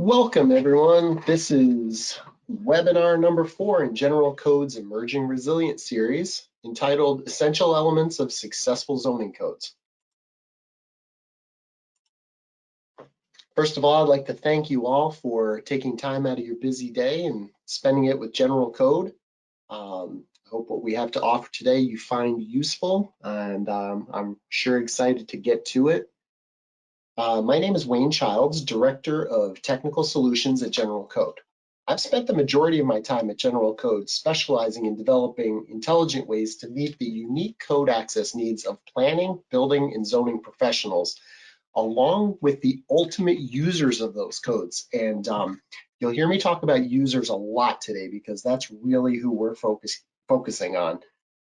Welcome everyone. This is webinar number 4 in General Code's Emerging Resilience series entitled Essential Elements of Successful Zoning Codes. First of all, I'd like to thank you all for taking time out of your busy day and spending it with General Code. I hope what we have to offer today you find useful, and I'm sure excited to get to it. My name is Wayne Childs, Director of Technical Solutions at General Code. I've spent the majority of my time at General Code specializing in developing intelligent ways to meet the unique code access needs of planning, building, and zoning professionals, along with the ultimate users of those codes. And you'll hear me talk about users a lot today because that's really who we're focusing on. To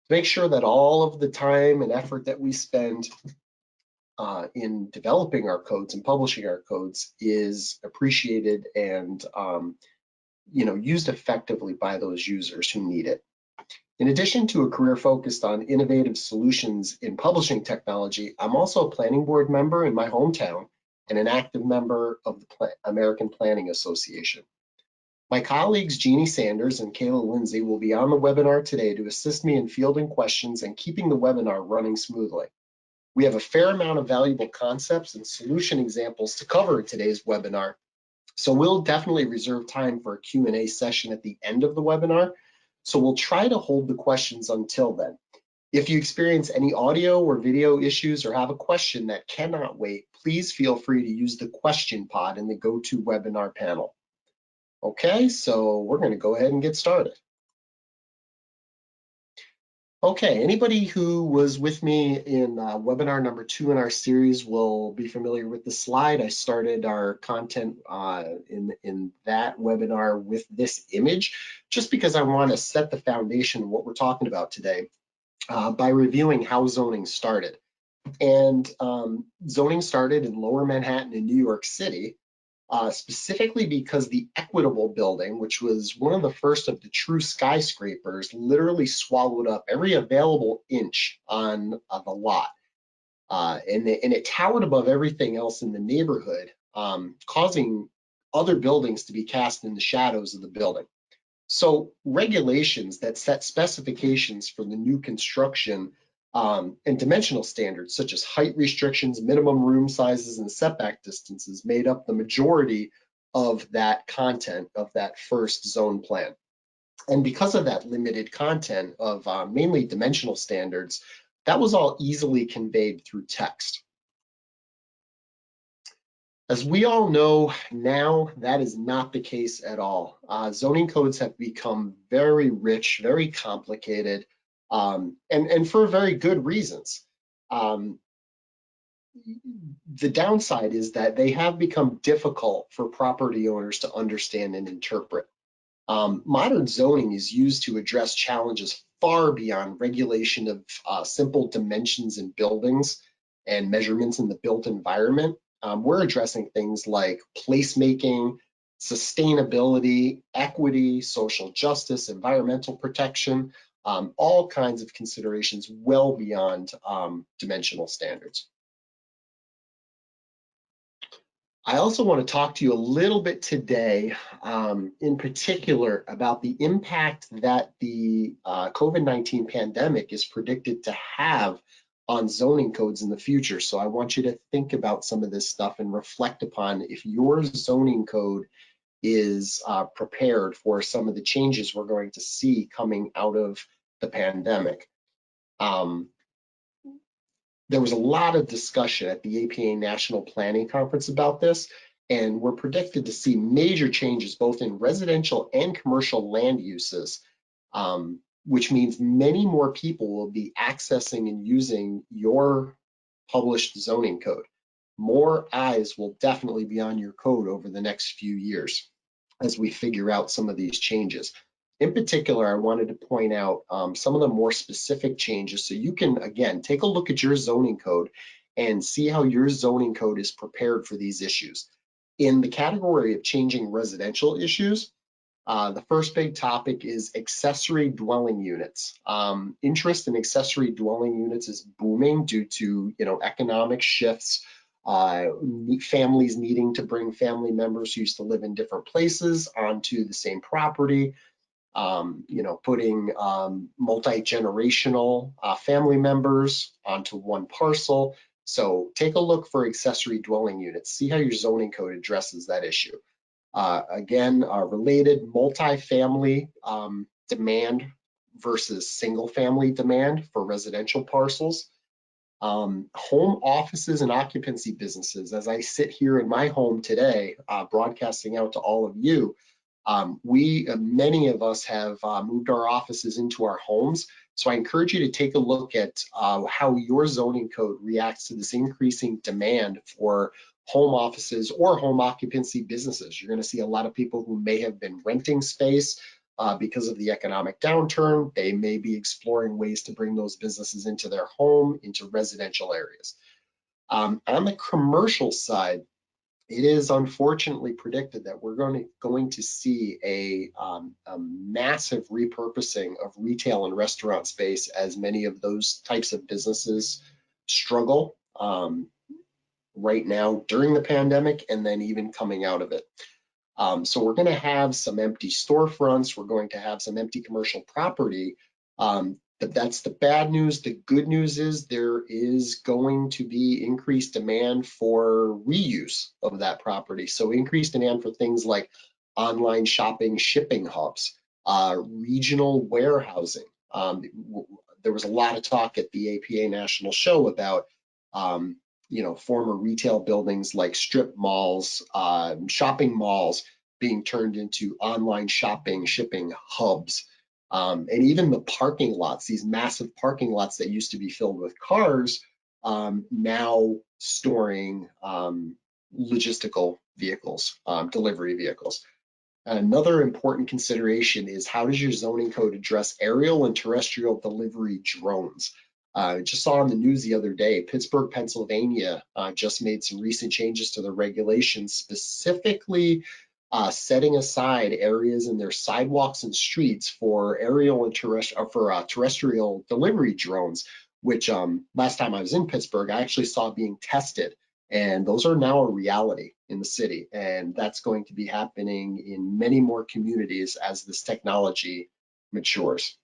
make sure that all of the time and effort that we spend in developing our codes and publishing our codes is appreciated and used effectively by those users who need it. In addition to a career focused on innovative solutions in publishing technology, I'm also a planning board member in my hometown and an active member of the American Planning Association. My colleagues Jeannie Sanders and Kayla Lindsay will be on the webinar today to assist me in fielding questions and keeping the webinar running smoothly. We have a fair amount of valuable concepts and solution examples to cover in today's webinar, so we'll definitely reserve time for a Q&A session at the end of the webinar, so we'll try to hold the questions until then. If you experience any audio or video issues or have a question that cannot wait, please feel free to use the question pod in the GoToWebinar panel. Okay, so we're going to go ahead and get started. Okay, anybody who was with me in webinar number 2 in our series will be familiar with the slide. I started our content in that webinar with this image, just because I want to set the foundation of what we're talking about today by reviewing how zoning started. And zoning started in Lower Manhattan in New York City, specifically because the Equitable building, which was one of the first of the true skyscrapers, literally swallowed up every available inch on the lot. And it towered above everything else in the neighborhood, causing other buildings to be cast in the shadows of the building. So regulations that set specifications for the new construction and dimensional standards such as height restrictions, minimum room sizes, and setback distances made up the majority of that content of that first zone plan. And because of that limited content of mainly dimensional standards, that was all easily conveyed through text. As we all know now, that is not the case at all. Zoning codes have become very rich, very complicated, and for very good reasons. The downside is that they have become difficult for property owners to understand and interpret. Modern zoning is used to address challenges far beyond regulation of simple dimensions in buildings and measurements in the built environment. We're addressing things like placemaking, sustainability, equity, social justice, environmental protection, all kinds of considerations well beyond dimensional standards. I also want to talk to you a little bit today, in particular, about the impact that the COVID-19 pandemic is predicted to have on zoning codes in the future. So I want you to think about some of this stuff and reflect upon if your zoning code is prepared for some of the changes we're going to see coming out of the pandemic. There was a lot of discussion at the APA National Planning Conference about this, and we're predicted to see major changes both in residential and commercial land uses, which means many more people will be accessing and using your published zoning code. More eyes will definitely be on your code over the next few years as we figure out some of these changes. In particular, I wanted to point out some of the more specific changes so you can, again, take a look at your zoning code and see how your zoning code is prepared for these issues. In the category of changing residential issues, the first big topic is accessory dwelling units. Interest in accessory dwelling units is booming due to economic shifts families needing to bring family members who used to live in different places onto the same property, putting multi-generational family members onto one parcel. So take a look for accessory dwelling units. See how your zoning code addresses that issue. Again, related multifamily demand versus single family demand for residential parcels. Home offices and occupancy businesses. As I sit here in my home today, broadcasting out to all of you, many of us have moved our offices into our homes. So I encourage you to take a look at how your zoning code reacts to this increasing demand for home offices or home occupancy businesses. You're going to see a lot of people who may have been renting space because of the economic downturn. They may be exploring ways to bring those businesses into their home, into residential areas. On the commercial side, it is unfortunately predicted that we're going to see a massive repurposing of retail and restaurant space as many of those types of businesses struggle right now during the pandemic and then even coming out of it. So we're going to have some empty storefronts. We're going to have some empty commercial property. But that's the bad news. The good news is there is going to be increased demand for reuse of that property. So increased demand for things like online shopping, shipping hubs, regional warehousing. There was a lot of talk at the APA National Show about former retail buildings like strip malls, shopping malls being turned into online shopping, shipping hubs. And even the parking lots, these massive parking lots that used to be filled with cars, now storing logistical vehicles, delivery vehicles. Another important consideration is how does your zoning code address aerial and terrestrial delivery drones? Just saw on the news the other day, Pittsburgh, Pennsylvania just made some recent changes to the regulations, specifically setting aside areas in their sidewalks and streets for aerial and terrestrial delivery drones, which last time I was in Pittsburgh, I actually saw being tested. And those are now a reality in the city. And that's going to be happening in many more communities as this technology matures.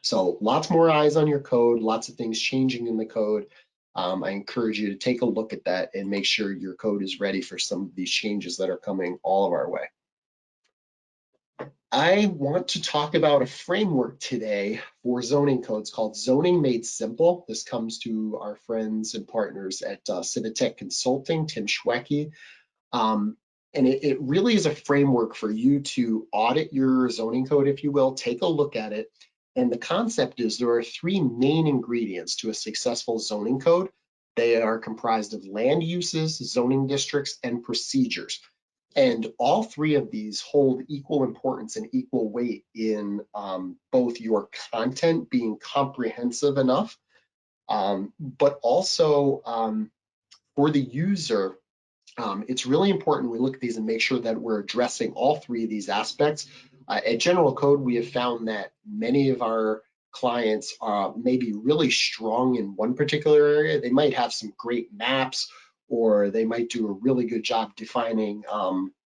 So lots more eyes on your code, lots of things changing in the code. I encourage you to take a look at that and make sure your code is ready for some of these changes that are coming all of our way. I want to talk about a framework today for zoning codes called Zoning Made Simple. This comes to our friends and partners at Civitech Consulting, Tim Schwecke. And it really is a framework for you to audit your zoning code, if you will, take a look at it. And the concept is there are three main ingredients to a successful zoning code. They are comprised of land uses, zoning districts, and procedures. And all three of these hold equal importance and equal weight in both your content being comprehensive enough, but also for the user, it's really important we look at these and make sure that we're addressing all three of these aspects. At General Code, we have found that many of our clients may be really strong in one particular area. They might have some great maps, or they might do a really good job defining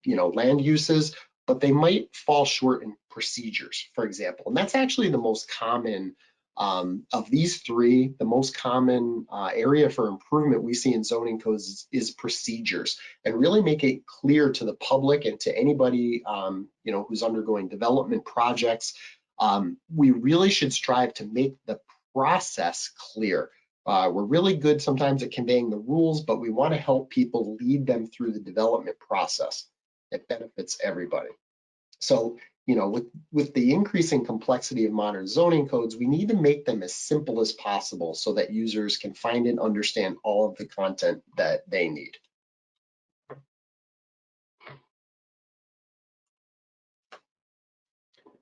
land uses, but they might fall short in procedures, for example. And that's actually the most common of these three. The most common area for improvement we see in zoning codes is procedures, and really make it clear to the public and to anybody who's undergoing development projects. We really should strive to make the process clear. We're really good sometimes at conveying the rules, but we want to help people lead them through the development process. It benefits everybody. So, with the increasing complexity of modern zoning codes, we need to make them as simple as possible so that users can find and understand all of the content that they need.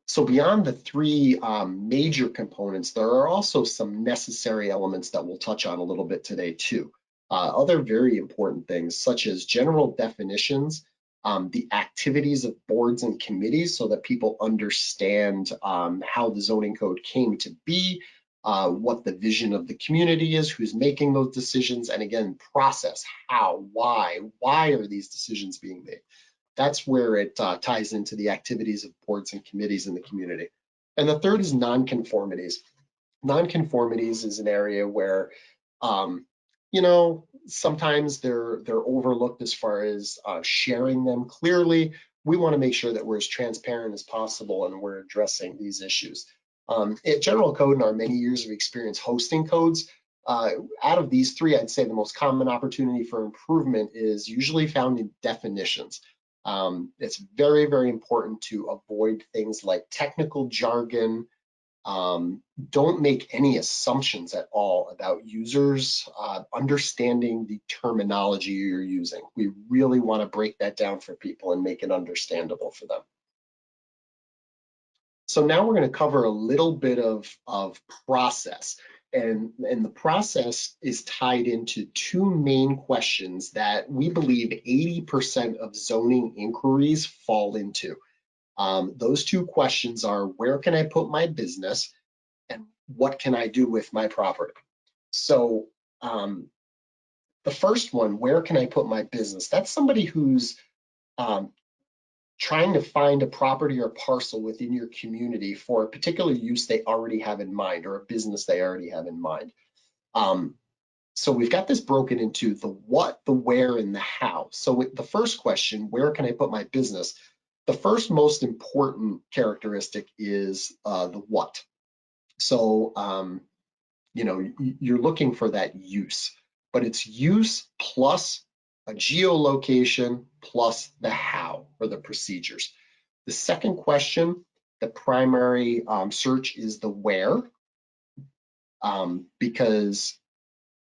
So beyond the three major components, there are also some necessary elements that we'll touch on a little bit today too. Other very important things such as general definitions, the activities of boards and committees so that people understand how the zoning code came to be, what the vision of the community is, who's making those decisions, and again, process, how, why are these decisions being made? That's where it ties into the activities of boards and committees in the community. And the third is non-conformities. Non-conformities is an area where, sometimes they're overlooked as far as sharing them clearly. We want to make sure that we're as transparent as possible and we're addressing these issues. At General Code, in our many years of experience hosting codes, out of these three, I'd say the most common opportunity for improvement is usually found in definitions. It's very, very important to avoid things like technical jargon. Don't make any assumptions at all about users understanding the terminology you're using. We really want to break that down for people and make it understandable for them. So now we're going to cover a little bit of process. And the process is tied into two main questions that we believe 80% of zoning inquiries fall into. Those two questions are, where can I put my business, and what can I do with my property? So the first one, where can I put my business? That's somebody who's trying to find a property or parcel within your community for a particular use they already have in mind, or a business they already have in mind. So we've got this broken into the what, the where, and the how. So with the first question, where can I put my business? The first most important characteristic is the what. So, you're looking for that use, but it's use plus a geolocation plus the how, or the procedures. The second question, the primary search, is the where, because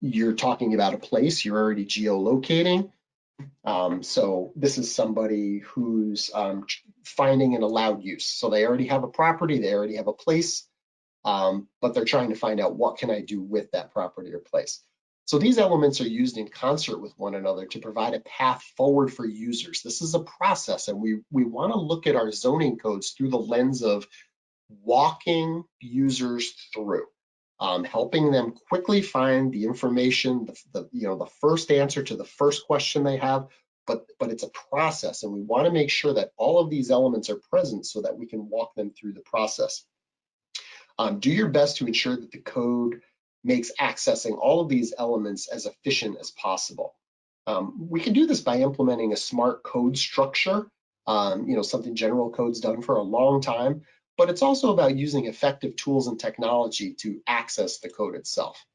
you're talking about a place you're already geolocating. So this is somebody who's finding an allowed use. So they already have a property, they already have a place, but they're trying to find out, what can I do with that property or place? So these elements are used in concert with one another to provide a path forward for users. This is a process, and we want to look at our zoning codes through the lens of walking users through, helping them quickly find the information, the first answer to the first question they have. But it's a process, and we want to make sure that all of these elements are present so that we can walk them through the process. Do your best to ensure that the code makes accessing all of these elements as efficient as possible. We can do this by implementing a smart code structure, something General Code's done for a long time, but it's also about using effective tools and technology to access the code itself.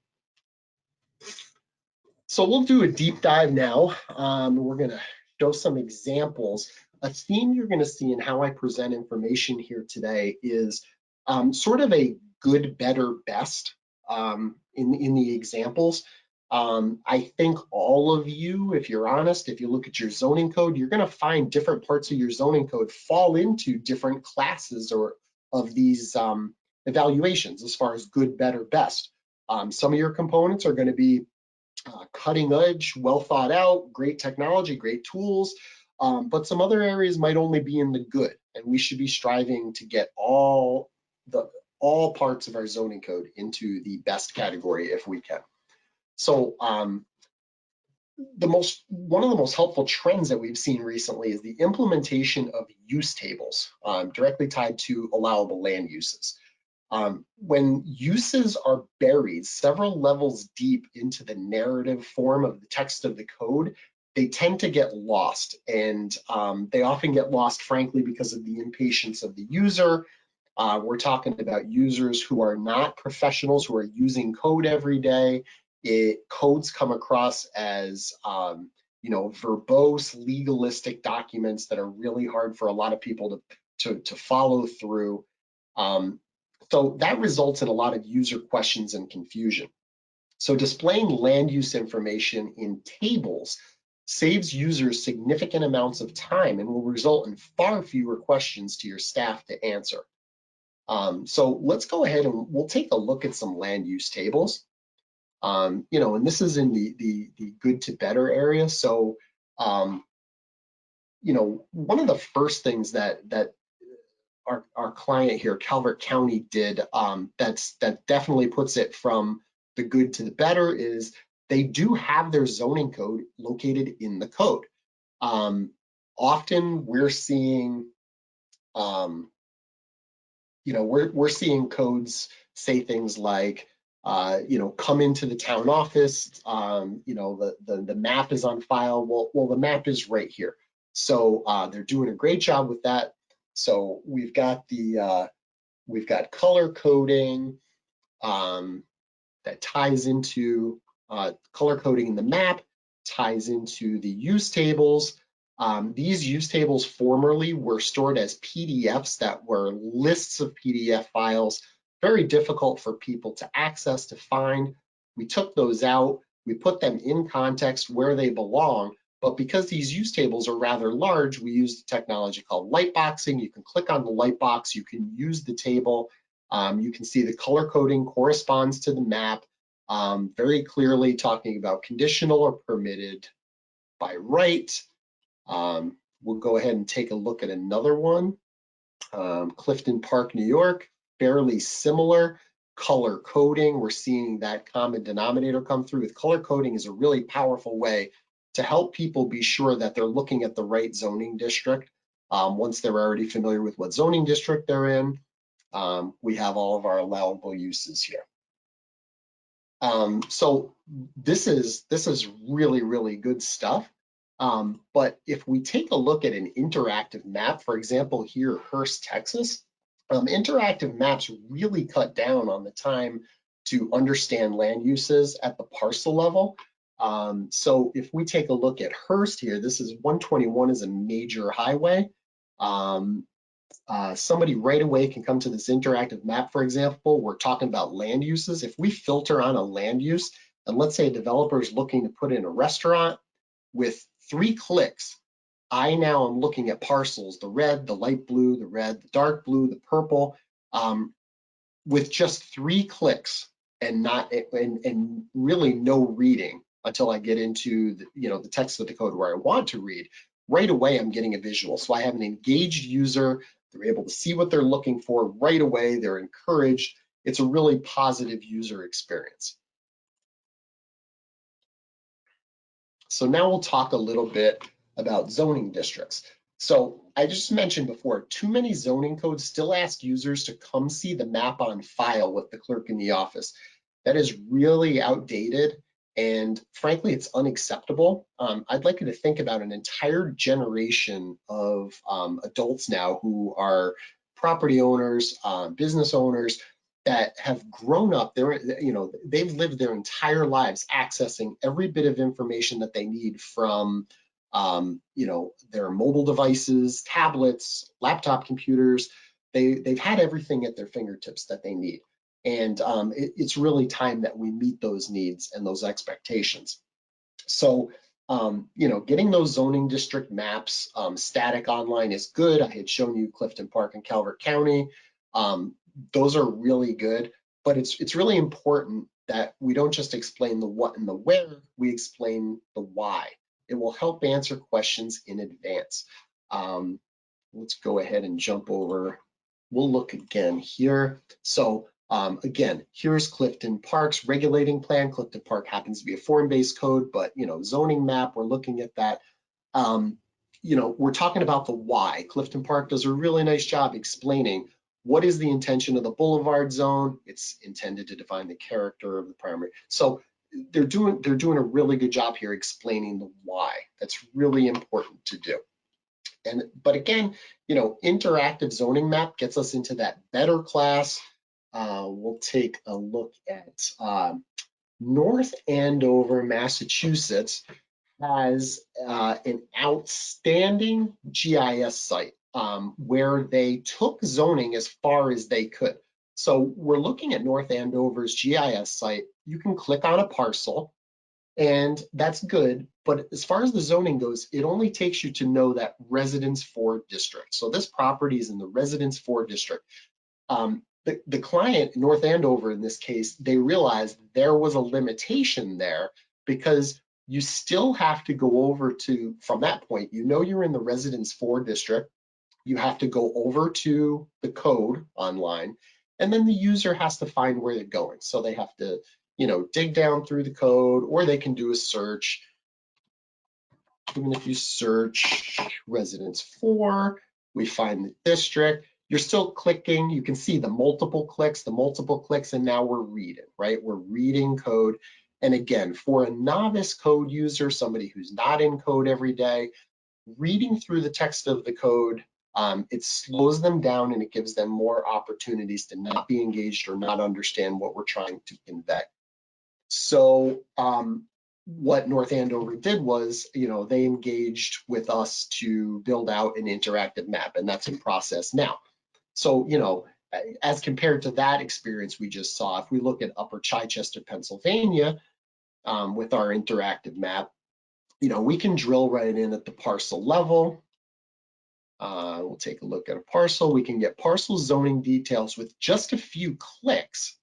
So we'll do a deep dive now. We're going to show some examples. A theme you're going to see in how I present information here today is sort of a good, better, best in the examples. I think all of you, if you're honest, if you look at your zoning code, you're going to find different parts of your zoning code fall into different classes or of these evaluations as far as good, better, best. Some of your components are going to be cutting edge, well thought out, great technology, great tools, but some other areas might only be in the good, and we should be striving to get all parts of our zoning code into the best category if we can. So one of the most helpful trends that we've seen recently is the implementation of use tables directly tied to allowable land uses. When uses are buried several levels deep into the narrative form of the text of the code, they tend to get lost, and they often get lost, frankly, because of the impatience of the user. We're talking about users who are not professionals, who are using code every day. Codes come across as verbose, legalistic documents that are really hard for a lot of people to follow through. So that results in a lot of user questions and confusion. So displaying land use information in tables saves users significant amounts of time and will result in far fewer questions to your staff to answer. So let's go ahead and we'll take a look at some land use tables. And this is in the good to better area. So, one of the first things that our client here, Calvert County, did that definitely puts it from the good to the better is they do have their zoning code located in the code. Often we're seeing, we're seeing codes say things like, come into the town office, the map is on file. Well, the map is right here. So they're doing a great job with that. So we've got color coding that ties into color coding in the map, ties into the use tables. These use tables formerly were stored as PDFs that were lists of PDF files, very difficult for people to access, to find. We took those out, we put them in context where they belong, but because these use tables are rather large, we used a technology called lightboxing. You can click on the lightbox, you can use the table, you can see the color coding corresponds to the map, very clearly talking about conditional or permitted by right. We'll go ahead and take a look at another one. Clifton Park, New York, fairly similar. Color coding, we're seeing that common denominator come through. With color coding is a really powerful way to help people be sure that they're looking at the right zoning district. Once they're already familiar with what zoning district they're in, we have all of our allowable uses here. So this is really, really good stuff. But if we take a look at an interactive map, for example, here, Hearst, Texas, interactive maps really cut down on the time to understand land uses at the parcel level. So if we take a look at Hearst here, this is 121 is a major highway. Somebody right away can come to this interactive map, for example. We're talking about land uses. If we filter on a land use, and let's say a developer is looking to put in a restaurant, with 3 clicks, I now am looking at parcels, the red, the light blue, the red, the dark blue, the purple, with just 3 clicks and really no reading until I get into the text of the code where I want to read. Right away, I'm getting a visual. So I have an engaged user. They're able to see what they're looking for right away. They're encouraged. It's a really positive user experience. So now we'll talk a little bit about zoning districts. So I just mentioned before, too many zoning codes still ask users to come see the map on file with the clerk in the office. That is really outdated, and frankly, it's unacceptable. I'd like you to think about an entire generation of adults now who are property owners, business owners, that have grown up, they've lived their entire lives accessing every bit of information that they need from, their mobile devices, tablets, laptop computers. They've had everything at their fingertips that they need. And it's really time that we meet those needs and those expectations. So, getting those zoning district maps static online is good. I had shown you Clifton Park and Calvert County. Those are really good, but it's really important that we don't just explain the what and the where, we explain the why. It will help answer questions in advance. Let's go ahead and jump over. We'll look again here. So again, here's Clifton Park's regulating plan. Clifton Park happens to be a form-based code, but zoning map, we're looking at that. We're talking about the why. Clifton Park does a really nice job explaining what is the intention of the boulevard zone. It's intended to define the character of the primary. So they're doing a really good job here explaining the why. That's really important to do. But again, interactive zoning map gets us into that better class. We'll take a look at North Andover, Massachusetts has an outstanding GIS site where they took zoning as far as they could. So we're looking at North Andover's GIS site. You can click on a parcel, and that's good. But as far as the zoning goes, it only takes you to know that Residence 4 district. So this property is in the Residence 4 district. The client, North Andover in this case, they realized there was a limitation there because you still have to go over to, from that point, you're in the Residence 4 district. you have to go over to the code online, and then the user has to find where they're going. So they have to, dig down through the code, or they can do a search. Even if you search residence 4, we find the district. You're still clicking. You can see the multiple clicks, and now we're reading, right? We're reading code. And again, for a novice code user, somebody who's not in code every day, reading through the text of the code, it slows them down and it gives them more opportunities to not be engaged or not understand what we're trying to convey. So what North Andover did was, they engaged with us to build out an interactive map, and that's in process now. So, as compared to that experience we just saw, if we look at Upper Chichester, Pennsylvania, with our interactive map, we can drill right in at the parcel level. We'll take a look at a parcel. We can get parcel zoning details with just a few clicks.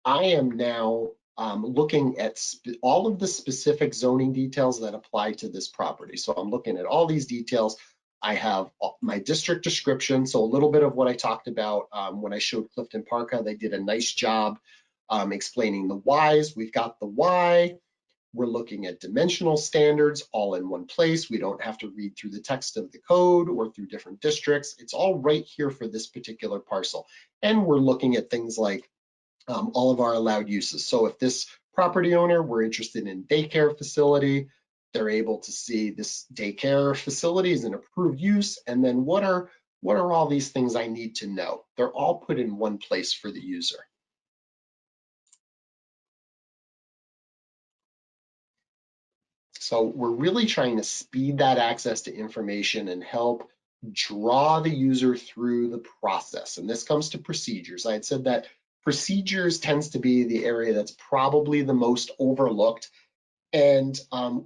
I am now looking at all of the specific zoning details that apply to this property. So I'm looking at all these details. I have my district description, so a little bit of what I talked about when I showed Clifton Park, how they did a nice job explaining the whys. We've got the why. We're looking at dimensional standards all in one place. We don't have to read through the text of the code or through different districts. It's all right here for this particular parcel. And we're looking at things like all of our allowed uses. So if this property owner, we're interested in daycare facility, they're able to see this daycare facility is an approved use, and then what are all these things I need to know? They're all put in one place for the user. So we're really trying to speed that access to information and help draw the user through the process. And this comes to procedures. I had said that procedures tends to be the area that's probably the most overlooked. And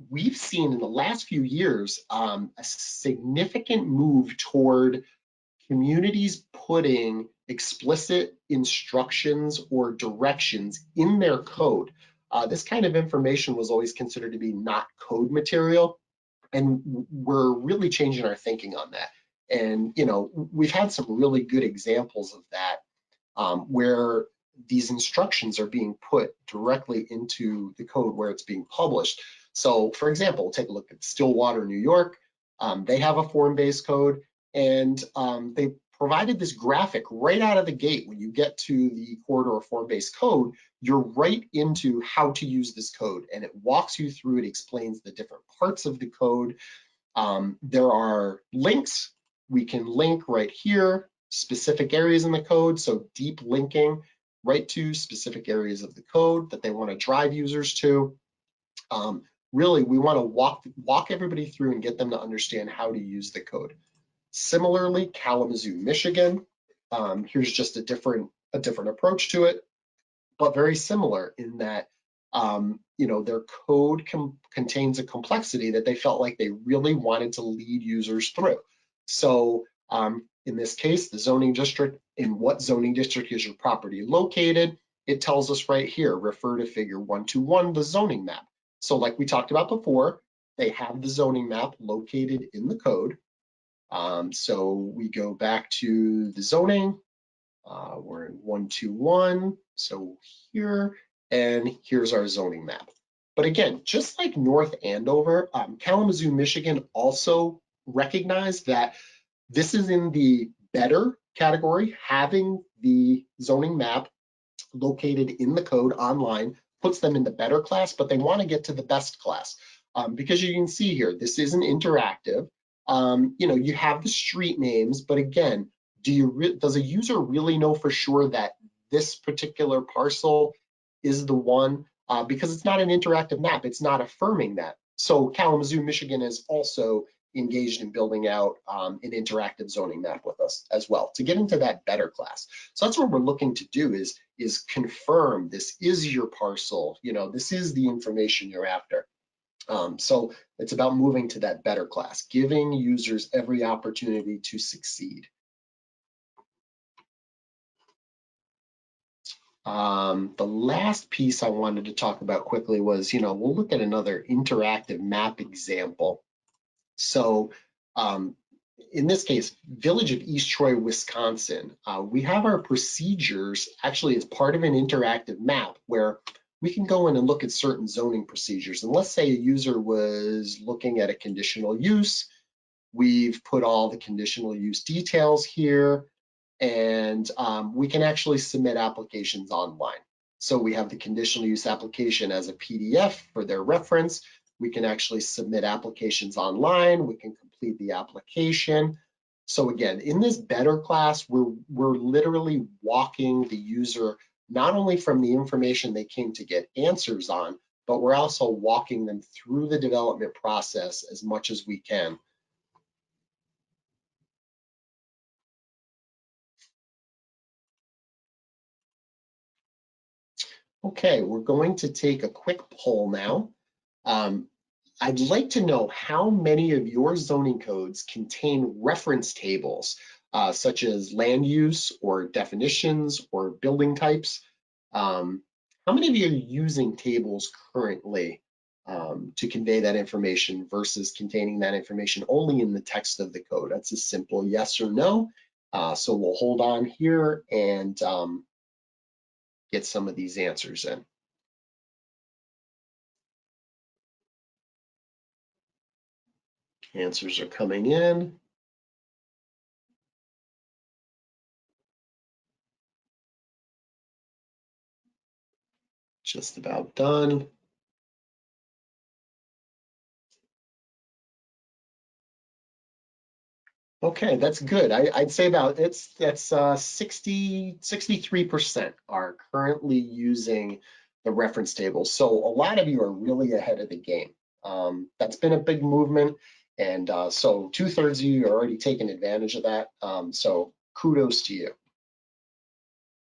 we've seen in the last few years a significant move toward communities putting explicit instructions or directions in their code. This kind of information was always considered to be not code material, and we're really changing our thinking on that. And we've had some really good examples of that, where these instructions are being put directly into the code where it's being published. So for example, we'll take a look at Stillwater, New York. They have a form-based code, and they provided this graphic right out of the gate. When you get to the corridor form-based code, you're right into how to use this code, and it walks you through, it explains the different parts of the code. There are links. We can link right here, specific areas in the code, so deep linking right to specific areas of the code that they want to drive users to. Really, we want to walk everybody through and get them to understand how to use the code. Similarly, Kalamazoo, Michigan, here's just a different approach to it, but very similar in that their code contains a complexity that they felt like they really wanted to lead users through. So in this case, the zoning district, in what zoning district is your property located? It tells us right here, refer to figure 121, the zoning map. So like we talked about before, they have the zoning map located in the code. So we go back to the zoning. We're in 121, so here, and here's our zoning map. But again, just like North Andover, Kalamazoo, Michigan also recognized that this is in the better category. Having the zoning map located in the code online puts them in the better class, but they want to get to the best class. Because you can see here, this isn't interactive. You have the street names, but again, does a user really know for sure that this particular parcel is the one? Because it's not an interactive map, it's not affirming that. So Kalamazoo, Michigan is also engaged in building out an interactive zoning map with us as well to get into that better class. So that's what we're looking to do is confirm this is your parcel, this is the information you're after. So it's about moving to that better class, giving users every opportunity to succeed. The last piece I wanted to talk about quickly was, we'll look at another interactive map example. So in this case, Village of East Troy, Wisconsin, we have our procedures actually as part of an interactive map where we can go in and look at certain zoning procedures. And let's say a user was looking at a conditional use. We've put all the conditional use details here, and we can actually submit applications online. So we have the conditional use application as a PDF for their reference. We can actually submit applications online. We can complete the application. So again, in this better class, we're literally walking the user not only from the information they came to get answers on, but we're also walking them through the development process as much as we can. Okay, we're going to take a quick poll now. I'd like to know how many of your zoning codes contain reference tables, such as land use or definitions or building types. How many of you are using tables currently to convey that information versus containing that information only in the text of the code? That's a simple yes or no. So we'll hold on here and get some of these answers in. Answers are coming in. Just about done. Okay, that's good. I'd say about that's 63% are currently using the reference table. So a lot of you are really ahead of the game. That's been a big movement. And so 2/3 of you are already taking advantage of that. So kudos to you.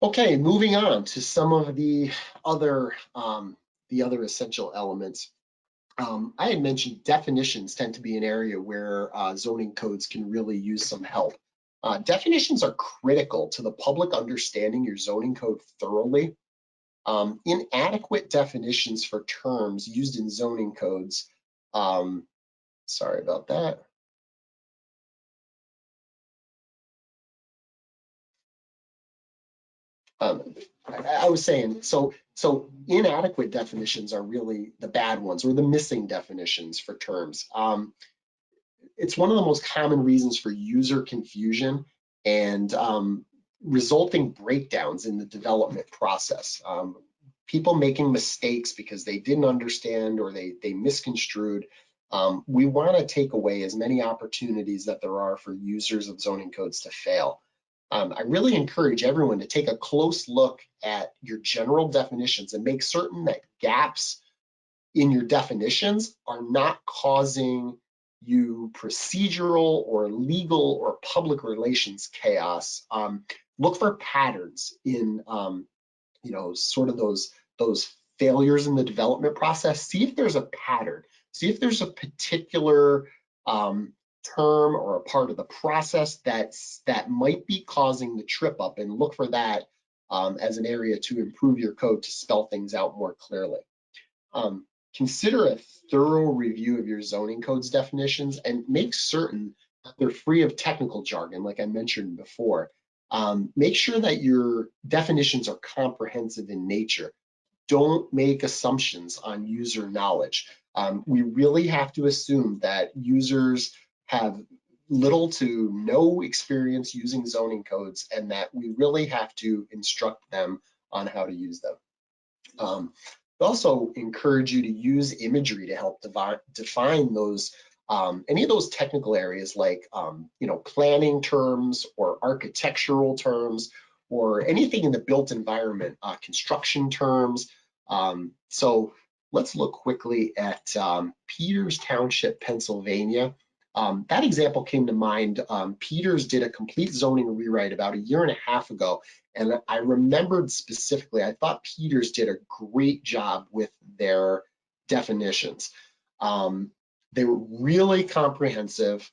Okay, moving on to some of the other essential elements. I had mentioned definitions tend to be an area where zoning codes can really use some help. Definitions are critical to the public understanding your zoning code thoroughly. Inadequate definitions for terms used in zoning codes, sorry about that. I was saying, so inadequate definitions are really the bad ones or the missing definitions for terms. It's one of the most common reasons for user confusion and resulting breakdowns in the development process. People making mistakes because they didn't understand or they misconstrued. We want to take away as many opportunities that there are for users of zoning codes to fail. I really encourage everyone to take a close look at your general definitions and make certain that gaps in your definitions are not causing you procedural or legal or public relations chaos. Look for patterns in, sort of those failures in the development process. See if there's a pattern. See if there's a particular term or a part of the process that might be causing the trip up, and look for that as an area to improve your code to spell things out more clearly. Consider a thorough review of your zoning code's definitions and make certain that they're free of technical jargon, like I mentioned before. Make sure that your definitions are comprehensive in nature. Don't make assumptions on user knowledge. We really have to assume that users have little to no experience using zoning codes, and that we really have to instruct them on how to use them. We also encourage you to use imagery to help define those any of those technical areas like planning terms or architectural terms or anything in the built environment, construction terms. So let's look quickly at Peters Township, Pennsylvania. That example came to mind. Peters did a complete zoning rewrite about 1.5 years ago, and I remembered specifically, I thought Peters did a great job with their definitions. They were really comprehensive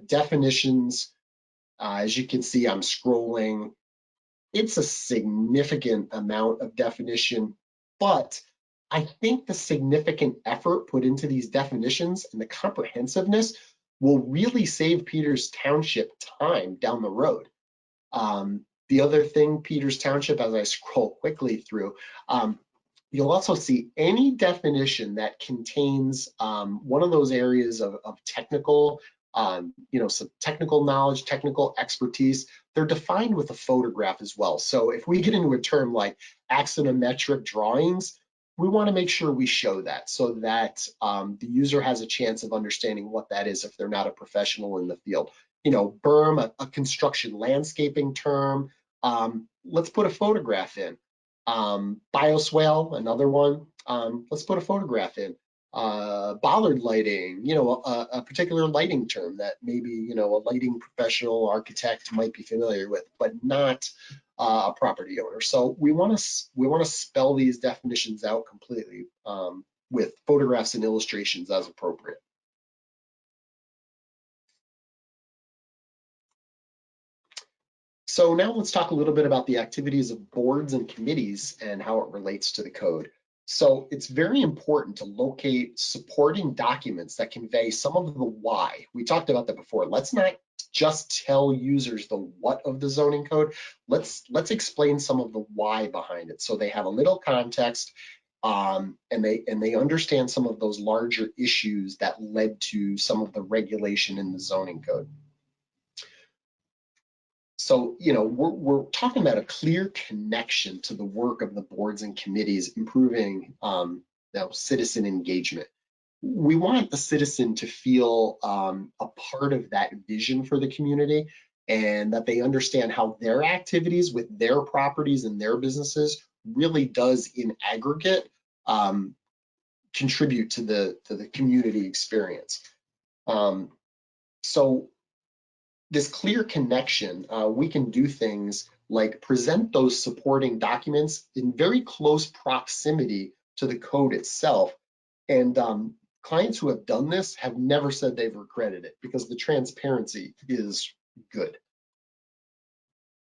definitions. As you can see, I'm scrolling. It's a significant amount of definition, but I think the significant effort put into these definitions and the comprehensiveness will really save Peters Township time down the road. The other thing, Peters Township, as I scroll quickly through, you'll also see any definition that contains one of those areas of technical, some technical knowledge, technical expertise. They're defined with a photograph as well. So if we get into a term like axonometric drawings, we want to make sure we show that so that the user has a chance of understanding what that is if they're not a professional in the field. Berm, a construction landscaping term. Let's put a photograph in. Bioswale, another one. Let's put a photograph in. Bollard lighting, a particular lighting term that maybe, a lighting professional architect might be familiar with, but not a property owner. So we want to spell these definitions out completely with photographs and illustrations as appropriate. So now let's talk a little bit about the activities of boards and committees and how it relates to the code. So it's very important to locate supporting documents that convey some of the why. We talked about that before. Let's not just tell users the what of the zoning code. Let's explain some of the why behind it so they have a little context and they understand some of those larger issues that led to some of the regulation in the zoning code. So, we're talking about a clear connection to the work of the boards and committees, improving citizen engagement. We want the citizen to feel a part of that vision for the community and that they understand how their activities with their properties and their businesses really does in aggregate contribute to the community experience. So this clear connection, we can do things like present those supporting documents in very close proximity to the code itself. And clients who have done this have never said they've regretted it because the transparency is good.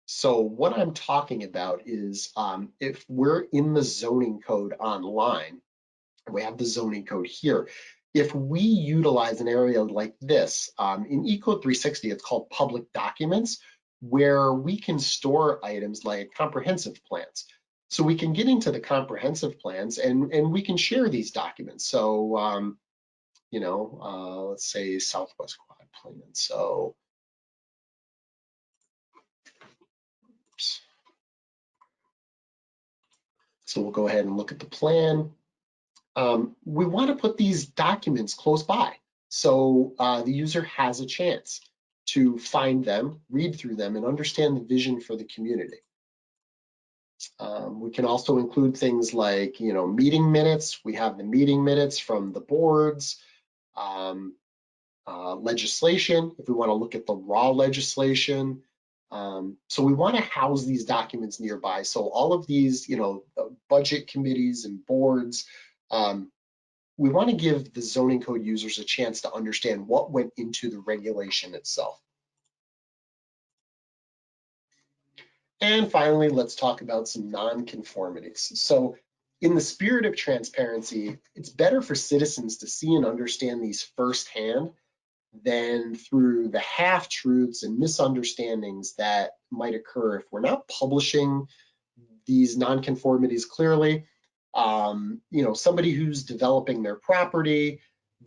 So what I'm talking about is if we're in the zoning code online, we have the zoning code here. If we utilize an area like this, in eCode 360, it's called public documents, where we can store items like comprehensive plans. So we can get into the comprehensive plans and we can share these documents. So, let's say Southwest Quad Plan. So, oops. So we'll go ahead and look at the plan. We want to put these documents close by so the user has a chance to find them, read through them, and understand the vision for the community. We can also include things like, meeting minutes. We have the meeting minutes from the boards, legislation, if we want to look at the raw legislation. So we want to house these documents nearby. So all of these, budget committees and boards, we want to give the zoning code users a chance to understand what went into the regulation itself. And finally, let's talk about some non-conformities. So in the spirit of transparency, it's better for citizens to see and understand these firsthand than through the half-truths and misunderstandings that might occur if we're not publishing these non-conformities clearly. Somebody who's developing their property,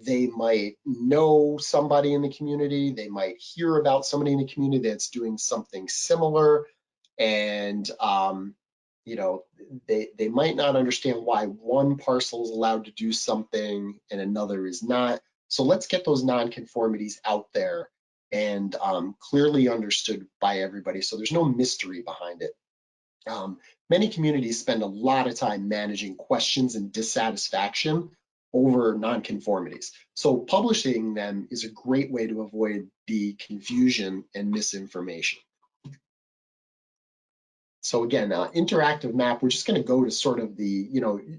they might know somebody in the community, they might hear about somebody in the community that's doing something similar, and they might not understand why one parcel is allowed to do something and another is not. So let's get those non-conformities out there and clearly understood by everybody, so there's no mystery behind it. Many communities spend a lot of time managing questions and dissatisfaction over non-conformities. So publishing them is a great way to avoid the confusion and misinformation. So again, interactive map, we're just going to go to sort of the,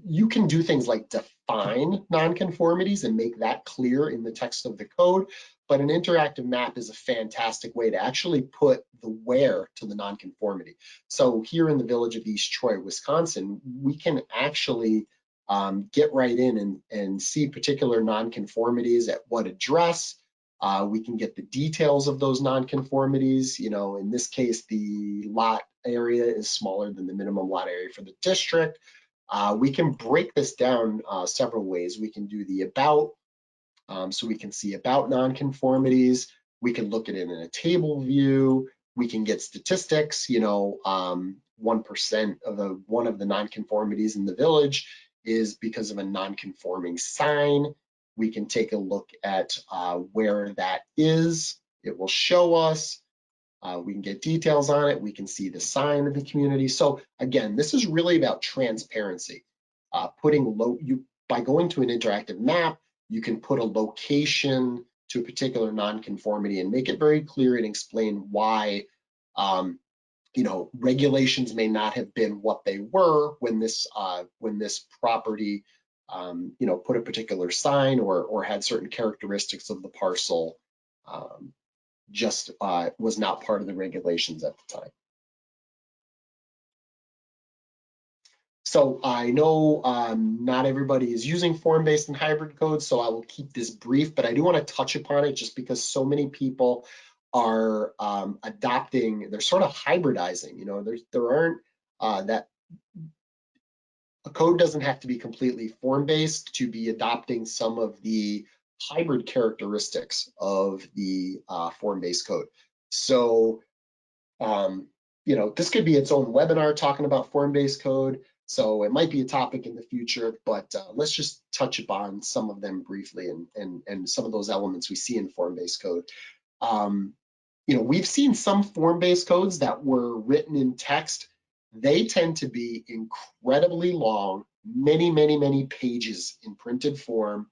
you can do things like define non-conformities and make that clear in the text of the code, but an interactive map is a fantastic way to actually put the where to the non-conformity. So here in the village of East Troy, Wisconsin, we can actually get right in and see particular non-conformities at what address, We can get the details of those nonconformities. You know, in this case, the lot area is smaller than the minimum lot area for the district. We can break this down several ways. We can do the about, so we can see about nonconformities. We can look at it in a table view. We can get statistics, you know, 1% of one of the nonconformities in the village is because of a non-conforming sign. We can take a look at where that is. It will show us. We can get details on it. We can see the sign of the community. So again, this is really about transparency. By going to an interactive map, you can put a location to a particular nonconformity and make it very clear and explain why you know, regulations may not have been what they were when this property you know, put a particular sign or had certain characteristics of the parcel just was not part of the regulations at the time. So I know not everybody is using form-based and hybrid codes, so I will keep this brief, but I do want to touch upon it just because so many people are adopting, they're sort of hybridizing, you know, there aren't that a code doesn't have to be completely form-based to be adopting some of the hybrid characteristics of the form-based code. So, you know, this could be its own webinar talking about form-based code. So it might be a topic in the future, but let's just touch upon some of them briefly and some of those elements we see in form-based code. You know, we've seen some form-based codes that were written in text. They tend to be incredibly long, many pages in printed form,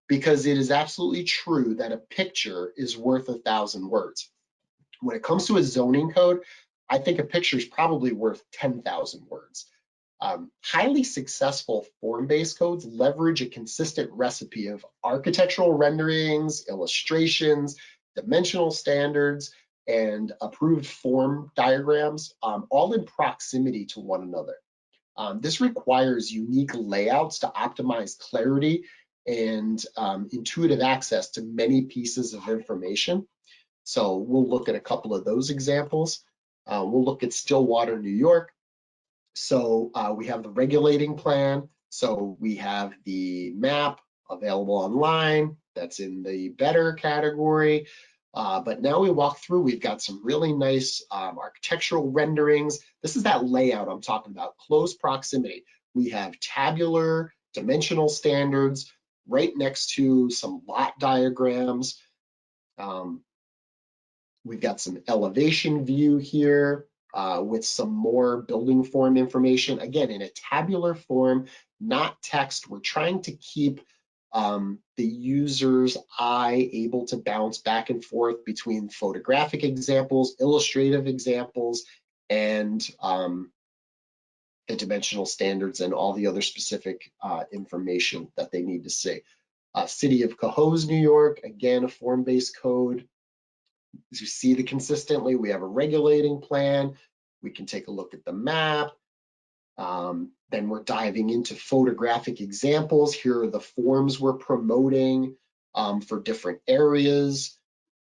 because it is absolutely true that a picture is worth 1,000 words. When it comes to a zoning code, I think a picture is probably worth 10,000 words. Highly successful form-based codes leverage a consistent recipe of architectural renderings, illustrations, dimensional standards, and approved form diagrams, all in proximity to one another. This requires unique layouts to optimize clarity and intuitive access to many pieces of information. So we'll look at a couple of those examples. We'll look at Stillwater, New York. So we have the regulating plan. So we have the map available online. That's in the better category. But now we walk through, we've got some really nice architectural renderings. This is that layout I'm talking about, close proximity. We have tabular dimensional standards right next to some lot diagrams. We've got some elevation view here with some more building form information. Again, in a tabular form, not text. We're trying to keep the user's eye able to bounce back and forth between photographic examples, illustrative examples, and the dimensional standards and all the other specific information that they need to see. City of Cohoes, New York, again, a form-based code. As you see the consistently, we have a regulating plan. We can take a look at the map. Then we're diving into photographic examples. Here are the forms we're promoting for different areas.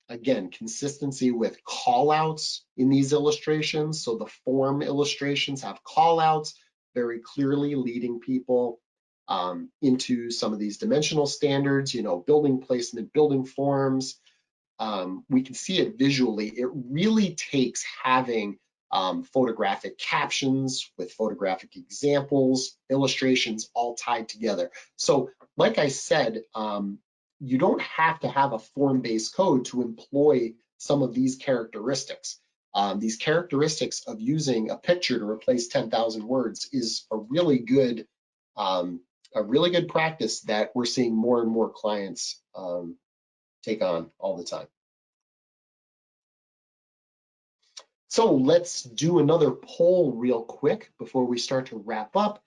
Again, consistency with callouts in these illustrations. So the form illustrations have callouts very clearly leading people into some of these dimensional standards, you know, building placement, building forms. We can see it visually. It really takes having photographic captions with photographic examples, illustrations all tied together. So like I said, you don't have to have a form-based code to employ some of these characteristics. These characteristics of using a picture to replace 10,000 words is a really good practice that we're seeing more and more clients take on all the time. So let's do another poll real quick before we start to wrap up.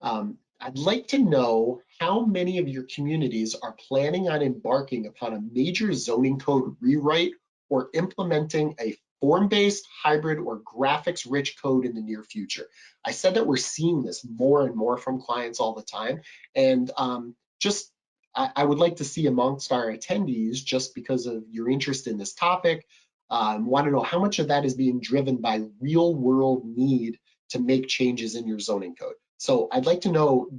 I'd like to know how many of your communities are planning on embarking upon a major zoning code rewrite or implementing a form-based, hybrid, or graphics-rich code in the near future. I said that we're seeing this more and more from clients all the time. And just I would like to see amongst our attendees, just because of your interest in this topic, want to know how much of that is being driven by real world need to make changes in your zoning code. So I'd like to know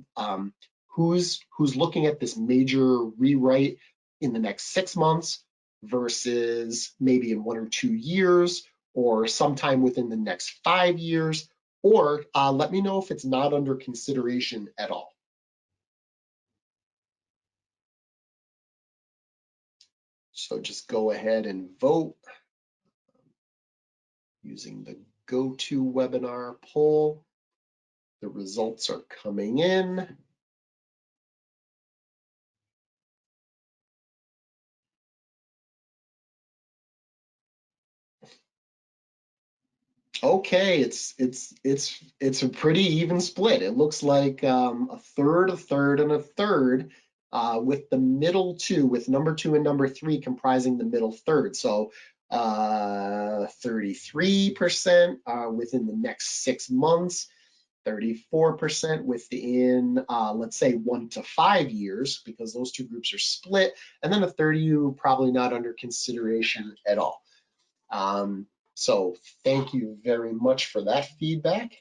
who's looking at this major rewrite in the next 6 months versus maybe in 1 or 2 years, or sometime within the next 5 years, or let me know if it's not under consideration at all. So just go ahead and vote using the GoToWebinar poll. The results are coming in. Okay, it's a pretty even split. It looks like a third, a third, and a third, with the middle two, with number 2 and number 3 comprising the middle third. So 33% within the next 6 months, 34% within, let's say, 1 to 5 years, because those two groups are split, and then a 30 probably not under consideration at all. So thank you very much for that feedback.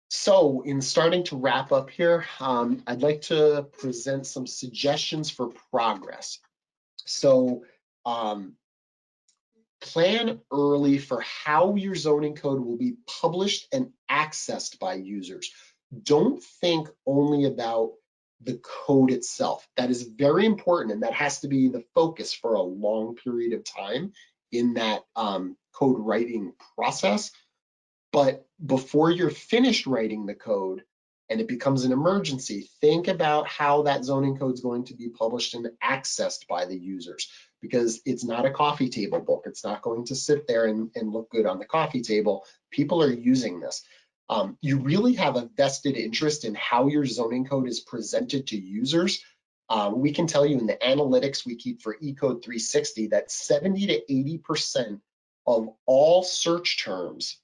So in starting to wrap up here, I'd like to present some suggestions for progress. So plan early for how your zoning code will be published and accessed by users. Don't think only about the code itself. That is very important, and that has to be the focus for a long period of time in that code writing process. But before you're finished writing the code and it becomes an emergency, think about how that zoning code is going to be published and accessed by the users, because it's not a coffee table book. It's not going to sit there and look good on the coffee table. People are using this. You really have a vested interest in how your zoning code is presented to users. We can tell you in the analytics we keep for eCode 360 that 70 to 80% of all search terms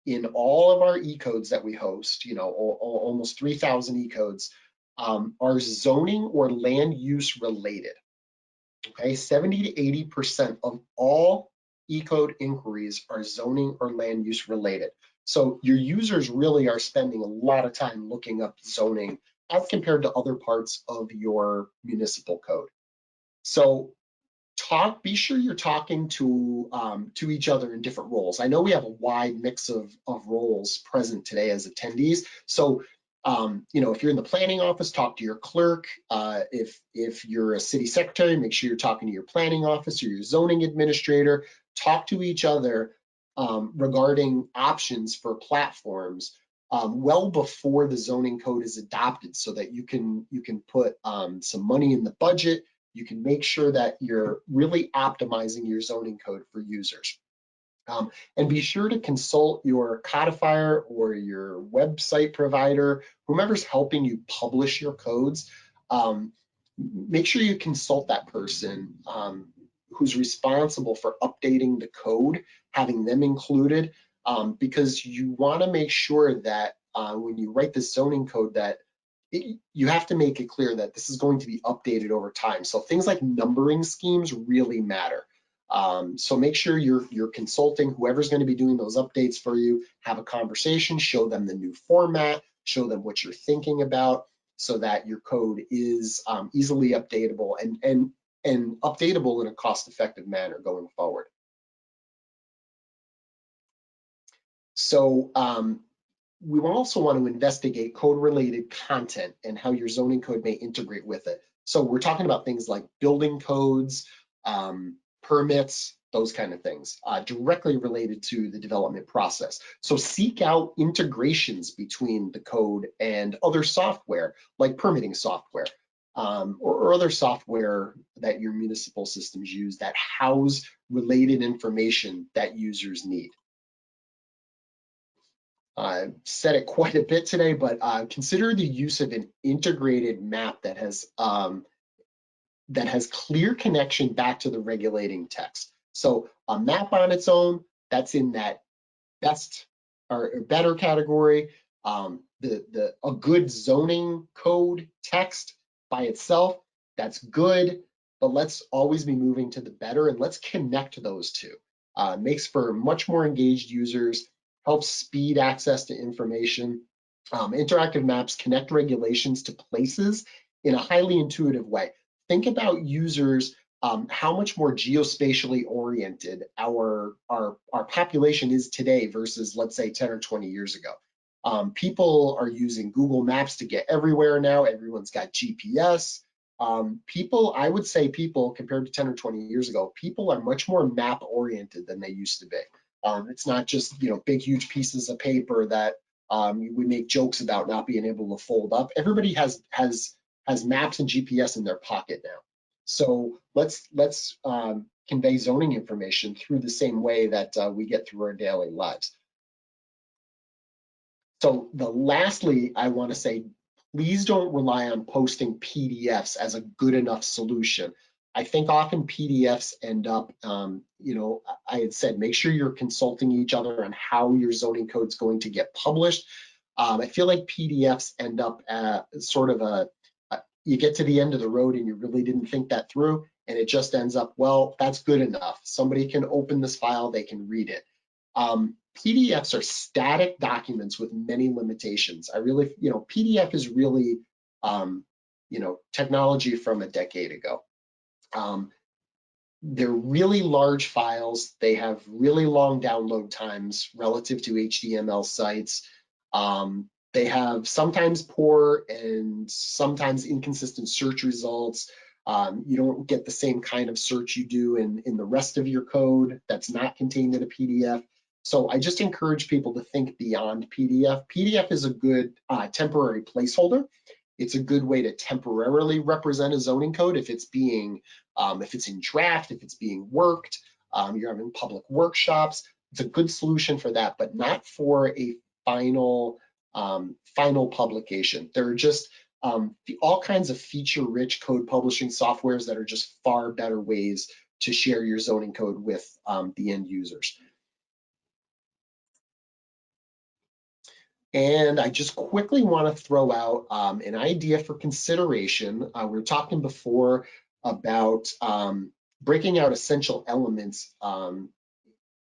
in all of our eCodes that we host, almost 3,000 eCodes, are zoning or land use related. Okay, 70 to 80% of all eCode inquiries are zoning or land use related. So your users really are spending a lot of time looking up zoning as compared to other parts of your municipal code. So be sure you're talking to each other in different roles. I know we have a wide mix of roles present today as attendees. So if you're in the planning office, talk to your clerk. If you're a city secretary, make sure you're talking to your planning office or your zoning administrator. Talk to each other regarding options for platforms well before the zoning code is adopted, so that you can put some money in the budget. You can make sure that you're really optimizing your zoning code for users. And be sure to consult your codifier or your website provider, whomever's helping you publish your codes. Make sure you consult that person who's responsible for updating the code, having them included, because you want to make sure that when you write the zoning code that you have to make it clear that this is going to be updated over time. So things like numbering schemes really matter. So make sure you're consulting whoever's going to be doing those updates for you. Have a conversation, show them the new format, show them what you're thinking about, so that your code is easily updatable and updatable in a cost-effective manner going forward. So we also want to investigate code-related content and how your zoning code may integrate with it. So we're talking about things like building codes, permits, those kind of things, directly related to the development process. So seek out integrations between the code and other software, like permitting software, or other software that your municipal systems use that house related information that users need. I've said it quite a bit today, but consider the use of an integrated map that has clear connection back to the regulating text. So a map on its own, that's in that best or better category. A good zoning code text by itself, that's good, but let's always be moving to the better, and let's connect those two. Makes for much more engaged users, helps speed access to information. Interactive maps connect regulations to places in a highly intuitive way. Think about users, how much more geospatially oriented our population is today versus, let's say, 10 or 20 years ago. People are using Google Maps to get everywhere now. Everyone's got GPS. I would say people, compared to 10 or 20 years ago, people are much more map oriented than they used to be. It's not just, big, huge pieces of paper that we make jokes about not being able to fold up. Everybody has maps and GPS in their pocket now. So let's convey zoning information through the same way that we get through our daily lives. So lastly, I want to say, please don't rely on posting PDFs as a good enough solution. I think often PDFs end up, I had said, make sure you're consulting each other on how your zoning code is going to get published. I feel like PDFs end up sort of you get to the end of the road and you really didn't think that through, and it just ends up, well, that's good enough. Somebody can open this file, they can read it. PDFs are static documents with many limitations. PDF is really, technology from a decade ago. They're really large files. They have really long download times relative to HTML sites. They have sometimes poor and sometimes inconsistent search results. You don't get the same kind of search you do in the rest of your code that's not contained in a PDF. So I just encourage people to think beyond PDF. PDF is a good temporary placeholder. It's a good way to temporarily represent a zoning code if it's being, if it's in draft, if it's being worked, you're having public workshops. It's a good solution for that, but not for a final publication. There are just all kinds of feature-rich code publishing softwares that are just far better ways to share your zoning code with the end users. And I just quickly want to throw out an idea for consideration. We were talking before about breaking out essential elements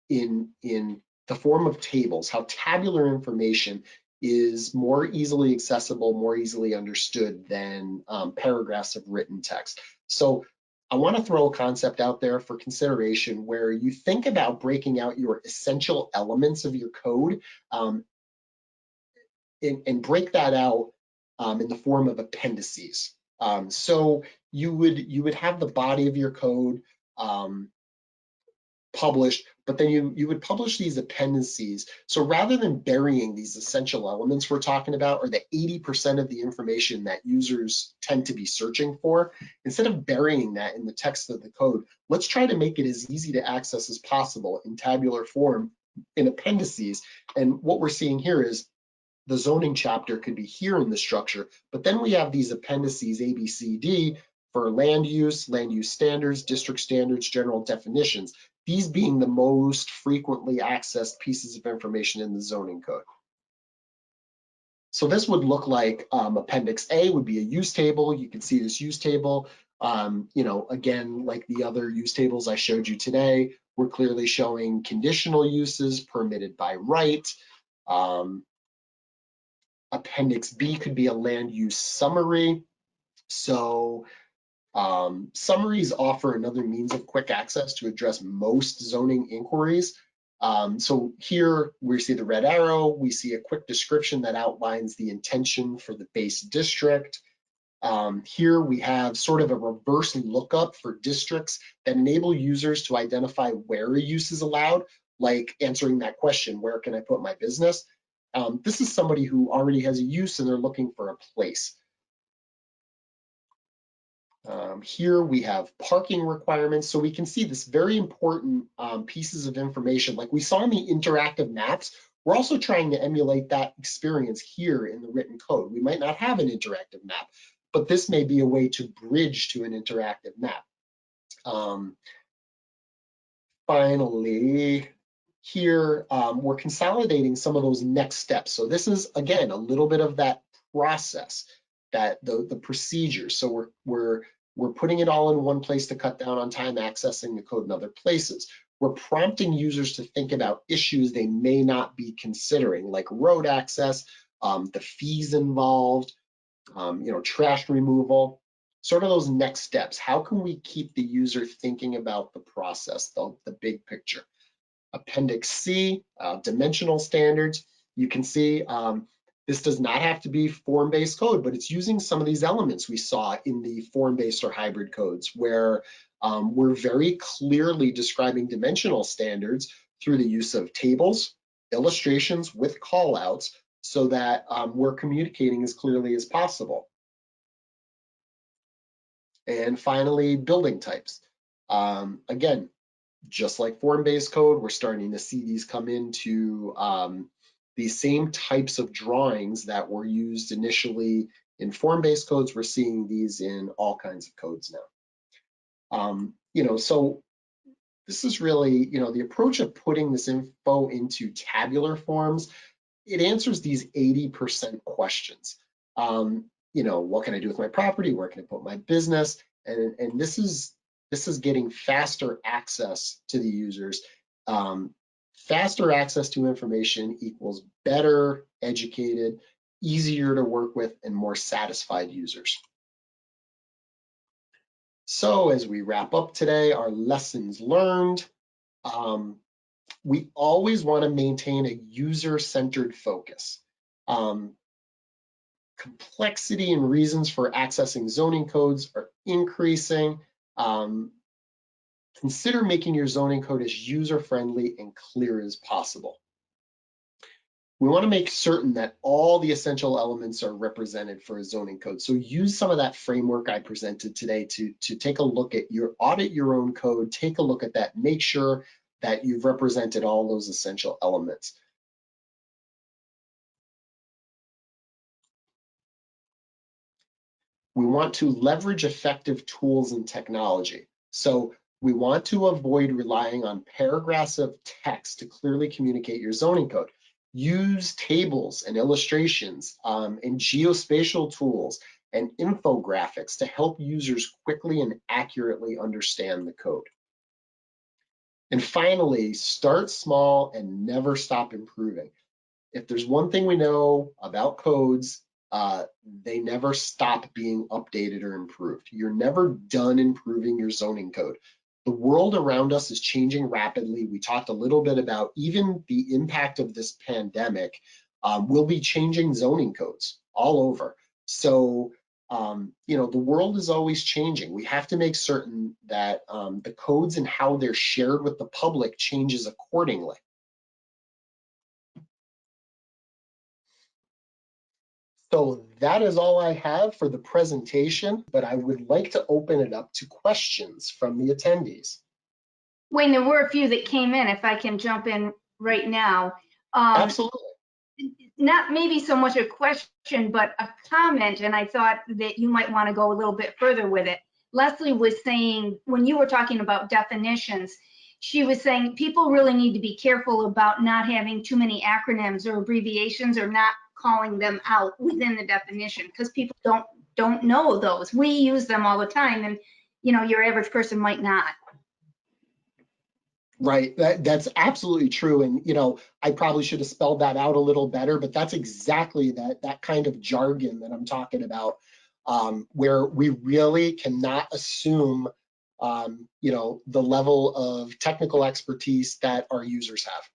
in the form of tables, how tabular information is more easily accessible, more easily understood than paragraphs of written text. So I want to throw a concept out there for consideration where you think about breaking out your essential elements of your code and break that out in the form of appendices. So you would have the body of your code published, but then you would publish these appendices. So rather than burying these essential elements we're talking about, or the 80% of the information that users tend to be searching for, instead of burying that in the text of the code, let's try to make it as easy to access as possible in tabular form in appendices. And what we're seeing here is the zoning chapter could be here in the structure, but then we have these appendices A, B, C, D for land use standards, district standards, general definitions, these being the most frequently accessed pieces of information in the zoning code. So this would look like Appendix A would be a use table. You can see this use table. Again, like the other use tables I showed you today, we're clearly showing conditional uses permitted by right. Appendix B could be a land use summary. So summaries offer another means of quick access to address most zoning inquiries. So here we see the red arrow, we see a quick description that outlines the intention for the base district. Here we have sort of a reverse lookup for districts that enable users to identify where a use is allowed, like answering that question, where can I put my business? This is somebody who already has a use and they're looking for a place. Here we have parking requirements, so we can see this very important pieces of information. Like we saw in the interactive maps, we're also trying to emulate that experience here in the written code. We might not have an interactive map, but this may be a way to bridge to an interactive map. Finally, here we're consolidating some of those next steps. So this is, again, a little bit of that process. the procedures. So we're putting it all in one place to cut down on time accessing the code in other places. We're prompting users to think about issues they may not be considering, like road access, the fees involved, trash removal, sort of those next steps. How can we keep the user thinking about the process, the big picture? Appendix C, dimensional standards. You can see this does not have to be form-based code, but it's using some of these elements we saw in the form-based or hybrid codes, where we're very clearly describing dimensional standards through the use of tables, illustrations with callouts, so that we're communicating as clearly as possible. And finally, building types. Again, just like form-based code, we're starting to see these come into these same types of drawings that were used initially in form-based codes. We're seeing these in all kinds of codes now. So this is really, the approach of putting this info into tabular forms. It answers these 80% questions. What can I do with my property? Where can I put my business? And this is getting faster access to the users. Faster access to information equals better educated, easier to work with, and more satisfied users. So as we wrap up today, our lessons learned, we always want to maintain a user-centered focus. Complexity and reasons for accessing zoning codes are increasing. Consider making your zoning code as user-friendly and clear as possible. We want to make certain that all the essential elements are represented for a zoning code. So use some of that framework I presented today to take a look at audit your own code, take a look at that, make sure that you've represented all those essential elements. We want to leverage effective tools and technology. So we want to avoid relying on paragraphs of text to clearly communicate your zoning code. Use tables and illustrations and geospatial tools and infographics to help users quickly and accurately understand the code. And finally, start small and never stop improving. If there's one thing we know about codes, they never stop being updated or improved. You're never done improving your zoning code. The world around us is changing rapidly. We talked a little bit about even the impact of this pandemic will be changing zoning codes all over. So, the world is always changing. We have to make certain that the codes and how they're shared with the public changes accordingly. So that is all I have for the presentation, but I would like to open it up to questions from the attendees. Wayne, there were a few that came in, if I can jump in right now. Absolutely. Not maybe so much a question, but a comment, and I thought that you might want to go a little bit further with it. Leslie was saying, when you were talking about definitions, she was saying people really need to be careful about not having too many acronyms or abbreviations or not calling them out within the definition, because people don't know those. We use them all the time, and your average person might not. Right, that's absolutely true. And I probably should have spelled that out a little better, but that's exactly that kind of jargon that I'm talking about, where we really cannot assume the level of technical expertise that our users have.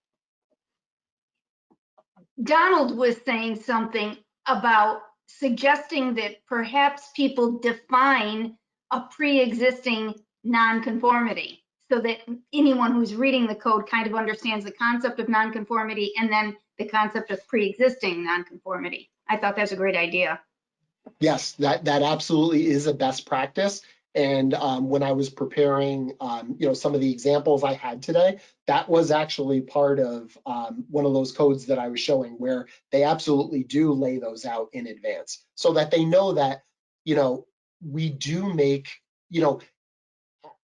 Donald was saying something about suggesting that perhaps people define a pre-existing non-conformity so that anyone who's reading the code kind of understands the concept of non-conformity and then the concept of pre-existing non-conformity. I thought that's a great idea. Yes, that absolutely is a best practice. And when I was preparing, some of the examples I had today, that was actually part of one of those codes that I was showing, where they absolutely do lay those out in advance so that they know that, we do make,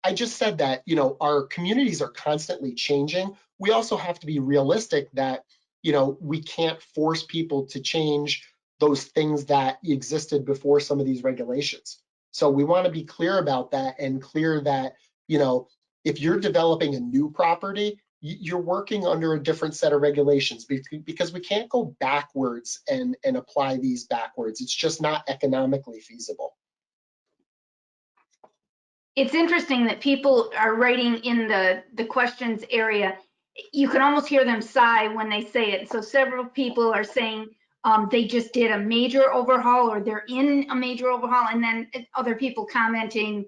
I just said that, our communities are constantly changing. We also have to be realistic that, we can't force people to change those things that existed before some of these regulations. So we want to be clear about that, and clear that, you know, if you're developing a new property, you're working under a different set of regulations, because we can't go backwards and apply these backwards. It's just not economically feasible. It's interesting that people are writing in the questions area. You can almost hear them sigh when they say it. So several people are saying they just did a major overhaul, or they're in a major overhaul, and then other people commenting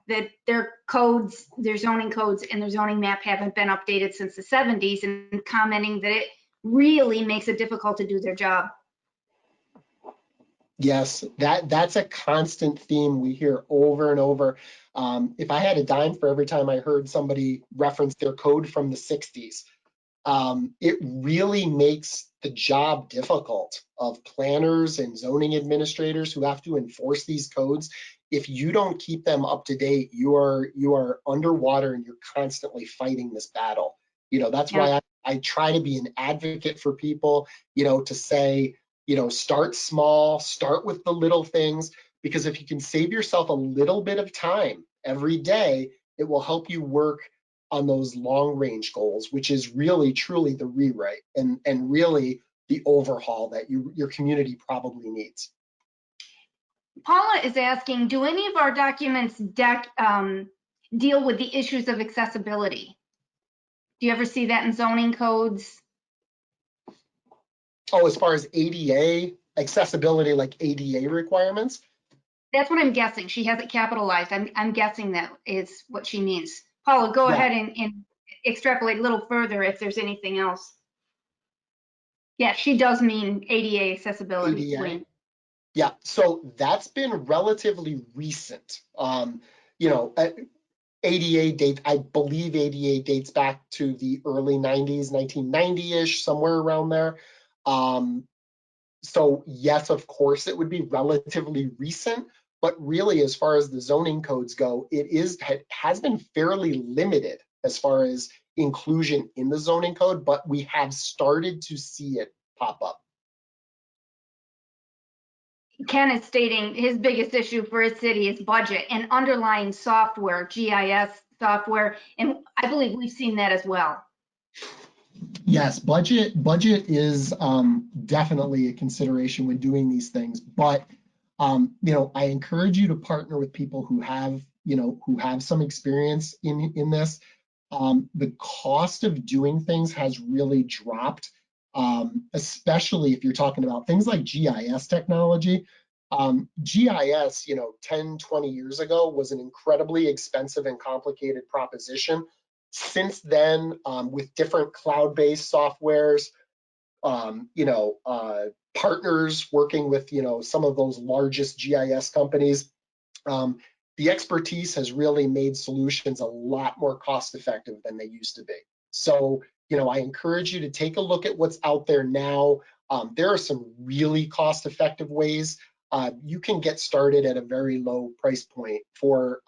that their codes, their zoning codes and their zoning map haven't been updated since the 70s, and commenting that it really makes it difficult to do their job. Yes, that's a constant theme we hear over and over. If I had a dime for every time I heard somebody reference their code from the 60s, it really makes the job difficult of planners and zoning administrators who have to enforce these codes. If you don't keep them up to date, you are underwater, and you're constantly fighting this battle. You know, that's why I try to be an advocate for people, you know, to say, you know, start small, start with the little things, because if you can save yourself a little bit of time every day, it will help you work on those long range goals, which is really truly the rewrite and really the overhaul that your community probably needs. Paula is asking, do any of our documents deal with the issues of accessibility? Do you ever see that in zoning codes? Oh, as far as ADA accessibility, like ADA requirements? That's what I'm guessing. She has it capitalized. I'm guessing that is what she means. Paula, go ahead and extrapolate a little further if there's anything else. Yeah, she does mean ADA accessibility. ADA. Yeah, so that's been relatively recent. You know, ADA date, I believe ADA dates back to the early 90s, 1990-ish, somewhere around there. So yes, of course, it would be relatively recent, but really, as far as the zoning codes go, it has been fairly limited as far as inclusion in the zoning code, but we have started to see it pop up. Ken is stating his biggest issue for his city is budget and underlying software, GIS software, and I believe we've seen that as well. Yes, budget is definitely a consideration when doing these things, but you know, I encourage you to partner with people who have, you know, who have some experience in this. The cost of doing things has really dropped, especially if you're talking about things like GIS technology. GIS, you know, 10, 20 years ago was an incredibly expensive and complicated proposition. Since then, with different cloud-based softwares, you know, partners working with, you know, some of those largest GIS companies, the expertise has really made solutions a lot more cost effective than they used to be. So, you know, I encourage you to take a look at what's out there now. There are some really cost effective ways. You can get started at a very low price point for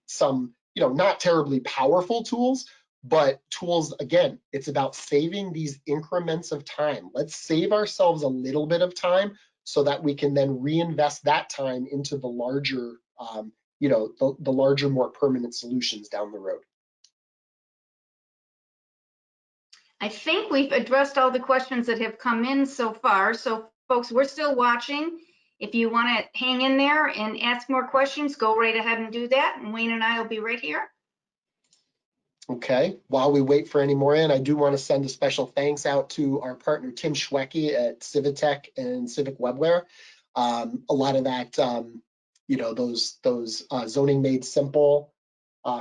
some, you know, not terribly powerful tools, but tools, again, it's about saving these increments of time. Let's save ourselves a little bit of time so that we can then reinvest that time into the larger, you know, the larger, more permanent solutions down the road. I think we've addressed all the questions that have come in so far. So folks, we're still watching. If you want to hang in there and ask more questions, go right ahead and do that. And Wayne and I will be right here. Okay, while we wait for any more in, I do want to send a special thanks out to our partner, Tim Schwecke at Civitech and Civic Webware. A lot of that, you know, those zoning made simple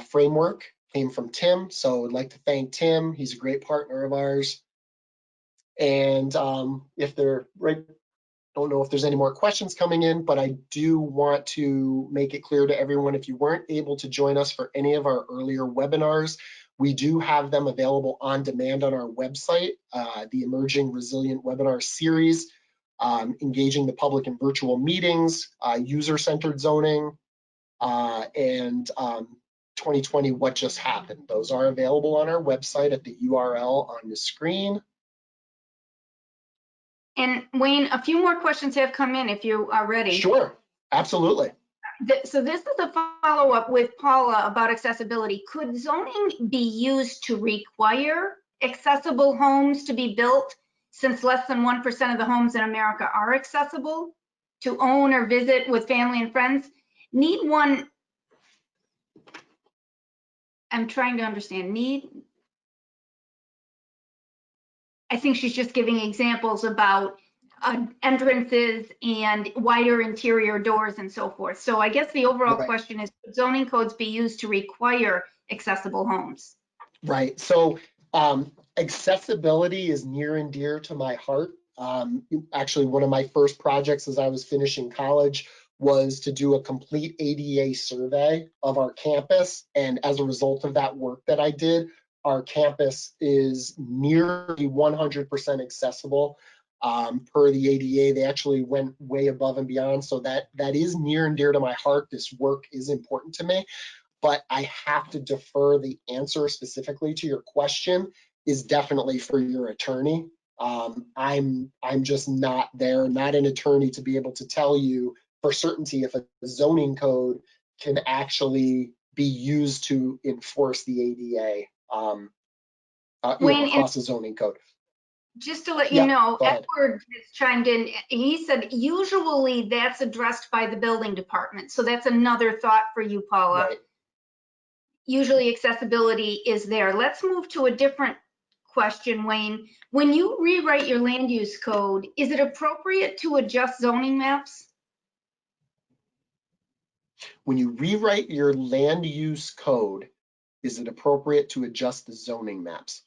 framework came from Tim. So I'd like to thank Tim. He's a great partner of ours. And if they're right, don't know if there's any more questions coming in, but I do want to make it clear to everyone, if you weren't able to join us for any of our earlier webinars, we do have them available on demand on our website, the Emerging Resilient Webinar Series, engaging the public in virtual meetings, user-centered zoning, and 2020 What Just Happened. Those are available on our website at the URL on the screen. And Wayne, a few more questions have come in if you are ready. Sure, absolutely. So this is a follow-up with Paula about accessibility. Could zoning be used to require accessible homes to be built, since less than 1% of the homes in America are accessible to own or visit with family and friends? Need one, I'm trying to understand, I think she's just giving examples about entrances and wider interior doors and so forth. So I guess the overall Right. question is, could zoning codes be used to require accessible homes? Right. So accessibility is near and dear to my heart. Actually, one of my first projects as I was finishing college was to do a complete ADA survey of our campus. And as a result of that work that I did, our campus is nearly 100% accessible per the ADA. They actually went way above and beyond. So that is near and dear to my heart. This work is important to me. But I have to defer the answer specifically to your question is definitely for your attorney. I'm just not there, not an attorney to be able to tell you for certainty if a zoning code can actually be used to enforce the ADA, Wayne, across the zoning code. just to let you Yeah, know, go ahead. Edward has chimed in. He said usually that's addressed by the building department. So that's another thought for you, Paula. Right. Usually accessibility is there. Let's move to a different question, Wayne. When you rewrite your land use code, is it appropriate to adjust zoning maps? When you rewrite your land use code, is it appropriate to adjust the zoning maps?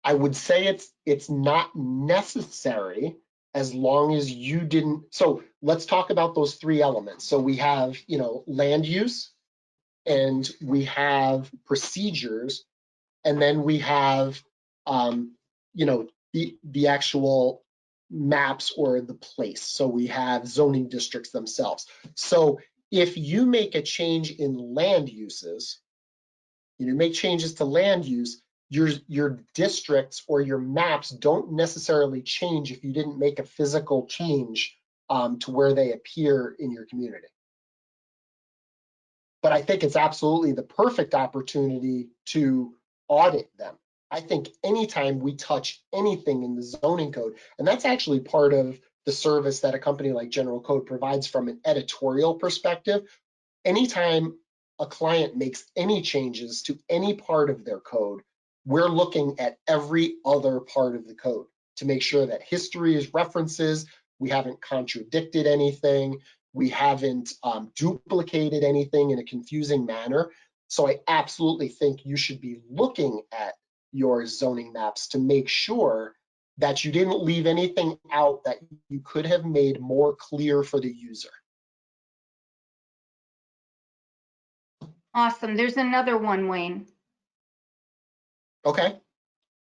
I would say it's not necessary as long as you didn't. So let's talk about those three elements. So we have, land use, and we have procedures, and then we have, the actual maps or the place. So we have zoning districts themselves. So if you make a change in land uses, you make changes to land use, your districts or your maps don't necessarily change if you didn't make a physical change to where they appear in your community. But I think it's absolutely the perfect opportunity to audit them. I think anytime we touch anything in the zoning code, and that's actually part of the service that a company like General Code provides from an editorial perspective, anytime a client makes any changes to any part of their code, we're looking at every other part of the code to make sure that history is references, we haven't contradicted anything, we haven't duplicated anything in a confusing manner. So I absolutely think you should be looking at your zoning maps to make sure that you didn't leave anything out that you could have made more clear for the user. Awesome. There's another one, Wayne. Okay.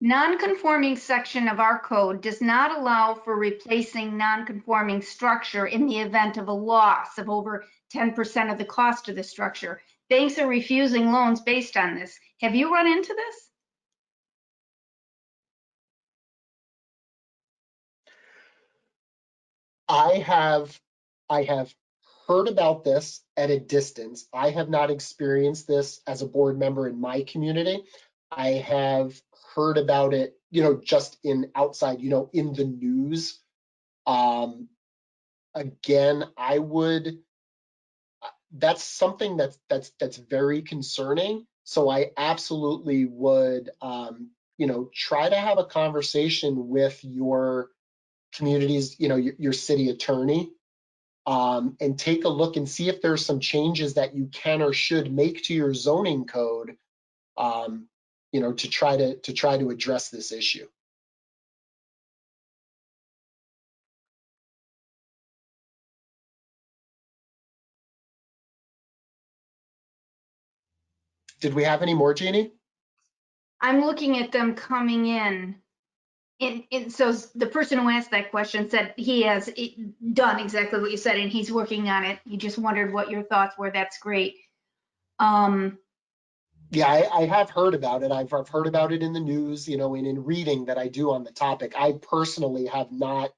Non-conforming section of our code does not allow for replacing non-conforming structure in the event of a loss of over 10% of the cost of the structure. Banks are refusing loans based on this. Have you run into this? I have heard about this at a distance. I have not experienced this as a board member in my community. I have heard about it, just in outside, in the news. Again, that's something that's very concerning. So I absolutely would, try to have a conversation with your communities, your city attorney, and take a look and see if there's some changes that you can or should make to your zoning code, to try to address this issue. Did we have any more, Jeannie? I'm looking at them coming in. And so the person who asked that question said he has done exactly what you said and he's working on it. He just wondered what your thoughts were. That's great. Yeah, I have heard about it. I've heard about it in the news, you know, and in reading that I do on the topic. I personally have not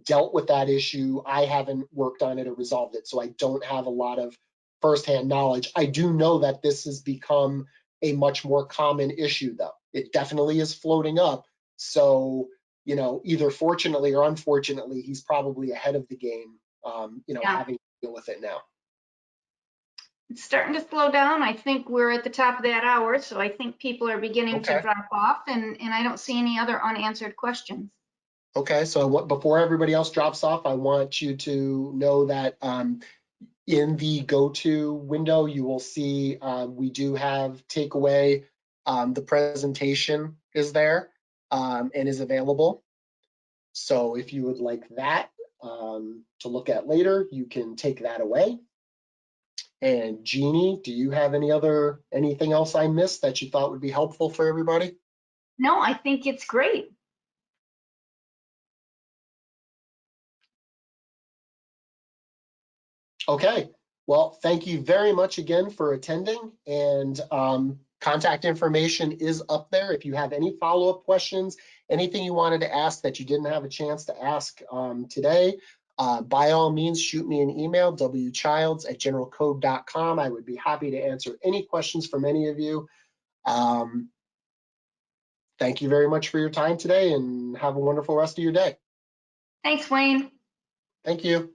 dealt with that issue. I haven't worked on it or resolved it, so I don't have a lot of firsthand knowledge. I do know that this has become a much more common issue, though. It definitely is floating up. So, you know, either fortunately or unfortunately, he's probably ahead of the game, you know, Yeah, having to deal with it now. it's starting to slow down. I think we're at the top of that hour, so I think people are beginning to Okay. drop off, and I don't see any other unanswered questions. Okay, so before everybody else drops off, I want you to know that in the go-to window, you will see we do have takeaway. The presentation is there and is available. So if you would like that to look at later, you can take that away. And Jeannie, do you have anything else I missed that you thought would be helpful for everybody? No, I think it's great. Okay, well, thank you very much again for attending, and contact information is up there. If you have any follow-up questions, anything you wanted to ask that you didn't have a chance to ask today, by all means, shoot me an email, wchilds@generalcode.com. I would be happy to answer any questions from any of you. Um, Thank you very much for your time today, and have a wonderful rest of your day. Thanks, Wayne. Thank you.